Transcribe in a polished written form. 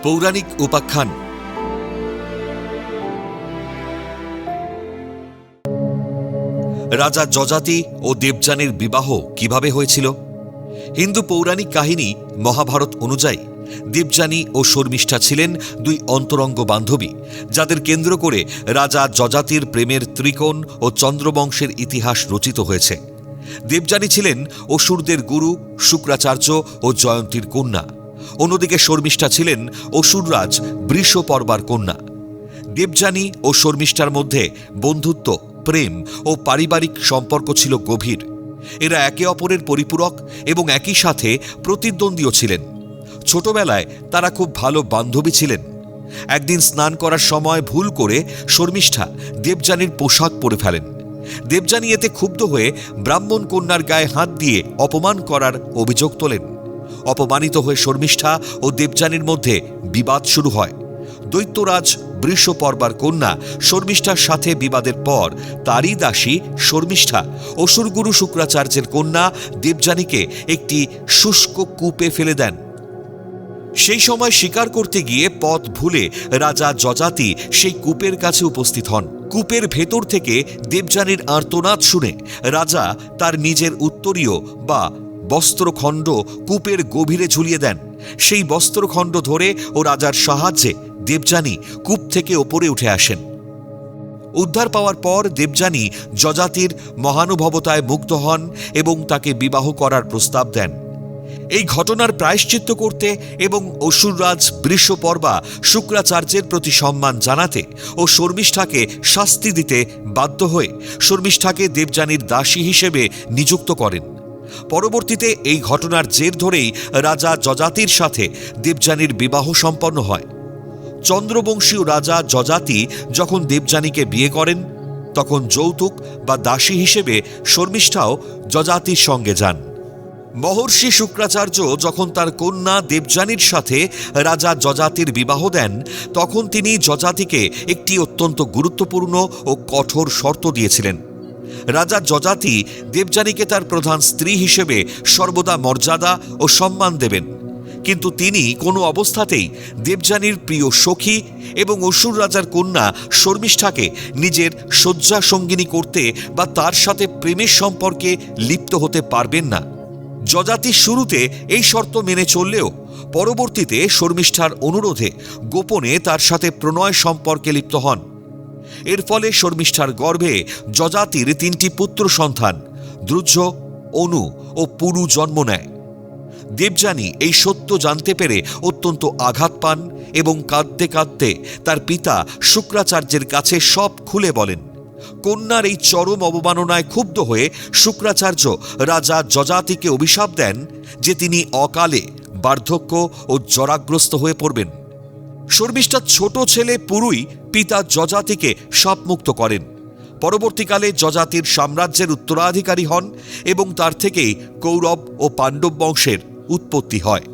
পৌরাণিক উপাখ্যান। রাজা যযাতি ও দেবযানীর বিবাহ কিভাবে হয়েছিল? হিন্দু পৌরাণিক কাহিনী মহাভারত অনুযায়ী দেবযানী ও শর্মিষ্ঠা ছিলেন দুই অন্তরঙ্গ বান্ধবী, যাদের কেন্দ্র করে রাজা যযাতির প্রেমের ত্রিকোণ ও চন্দ্রবংশের ইতিহাস রচিত হয়েছে। দেবযানী ছিলেন অসুরদের গুরু শুক্রাচার্য ও জয়ন্তীর কন্যা। অন্যদিকে শর্মিষ্ঠা ছিলেন অসুররাজ বৃষপর্বার কন্যা। দেবযানী ও শর্মিষ্ঠার মধ্যে বন্ধুত্ব, প্রেম ও পারিবারিক সম্পর্ক ছিল গভীর। এরা একে অপরের পরিপূরক এবং একই সাথে প্রতিদ্বন্দ্বীও ছিলেন। ছোটবেলায় তারা খুব ভালো বান্ধবী ছিলেন। একদিন স্নান করার সময় ভুল করে শর্মিষ্ঠা দেবযানীর পোশাক পরে ফেলেন। দেবযানী এতে ক্ষুব্ধ হয়ে ব্রাহ্মণ কন্যার গায়ে হাত দিয়ে অপমান করার অভিযোগ তোলেন। অপমানিত হয়ে শর্মিষ্ঠা ও দেবযানীর মধ্যে বিবাদ শুরু হয়। দৈত্যরাজ বৃষপর্বার কন্যা শর্মিষ্ঠার সাথে বিবাদের পর তারই দাসী শর্মিষ্ঠা অসুরগুরু শুক্রাচার্যের কন্যা দেবযানীকে একটি শুষ্ক কূপে ফেলে দেন। সেই সময় শিকার করতে গিয়ে পথ ভুলে রাজা যযাতি সেই কূপের কাছে উপস্থিত হন। কূপের ভেতর থেকে দেবযানীর আর্তনাদ শুনে রাজা তার নিজের উত্তরীয় বা বস্ত্রখণ্ড কূপের গভীরে ঝুলিয়ে দেন। সেই বস্ত্রখণ্ড ধরে ও রাজার সাহায্যে দেবযানী কূপ থেকে ওপরে উঠে আসেন। উদ্ধার পাওয়ার পর দেবযানী যযাতির মহানুভবতায় মুগ্ধ হন এবং তাকে বিবাহ করার প্রস্তাব দেন। এই ঘটনার প্রায়শ্চিত্ত করতে এবং অসুররাজ বৃষপর্বা শুক্রাচার্যের প্রতি সম্মান জানাতে ও শর্মিষ্ঠাকে শাস্তি দিতে বাধ্য হয়ে শর্মিষ্ঠাকে দেবযানীর দাসী হিসেবে নিযুক্ত করেন। পরবর্তীতে এই ঘটনার জের ধরেই রাজা যযাতির সাথে দেবযানীর বিবাহ সম্পন্ন হয়। চন্দ্রবংশীয় রাজা যযাতি যখন দেবযানীকে বিয়ে করেন, তখন যৌতুক বা দাসী হিসেবে শর্মিষ্ঠাও যযাতির সঙ্গে যান। মহর্ষি শুক্রাচার্য যখন তার কন্যা দেবযানীর সাথে রাজা যযাতির বিবাহ দেন, তখন তিনি যযাতিকে একটি অত্যন্ত গুরুত্বপূর্ণ ও কঠোর শর্ত দিয়েছিলেন। রাজা যযাতি দেবযানীকে তার প্রধান স্ত্রী হিসেবে সর্বদা মর্যাদা ও সম্মান দেবেন, কিন্তু তিনি কোনো অবস্থাতেই দেবযানীর প্রিয় সখী এবং অসুর রাজার কন্যা শর্মিষ্ঠাকে নিজের শয্যা সঙ্গিনী করতে বা তার সাথে প্রেমের সম্পর্কে লিপ্ত হতে পারবেন না। যযাতি শুরুতে এই শর্ত মেনে চললেও পরবর্তীতে শর্মিষ্ঠার অনুরোধে গোপনে তার সাথে প্রণয় সম্পর্কে লিপ্ত হন। এর ফলে শর্মিষ্ঠার গর্ভে যযাতির 3টি পুত্র সন্তান দ্রুজ, অনু ও পুরু জন্ম নেয়। দেবযানী এই সত্য জানতে পেরে অত্যন্ত আঘাত পান এবং কাঁদতে কাঁদতে তার পিতা শুক্রাচার্যের কাছে সব খুলে বলেন। কন্যার এই চরম অবমাননায় ক্ষুব্ধ হয়ে শুক্রাচার্য রাজা যযাতিকে অভিশাপ দেন যে তিনি অকালে বার্ধক্য ও জরাগ্রস্ত হয়ে পড়বেন। শর্মিষ্ঠার ছোট ছেলে পুরুই পিতা যযাতিকে শাপমুক্ত করেন। পরবর্তীকালে যযাতির সাম্রাজ্যের উত্তরাধিকারী হন এবং তার থেকেই কৌরব ও পাণ্ডব বংশের উৎপত্তি হয়।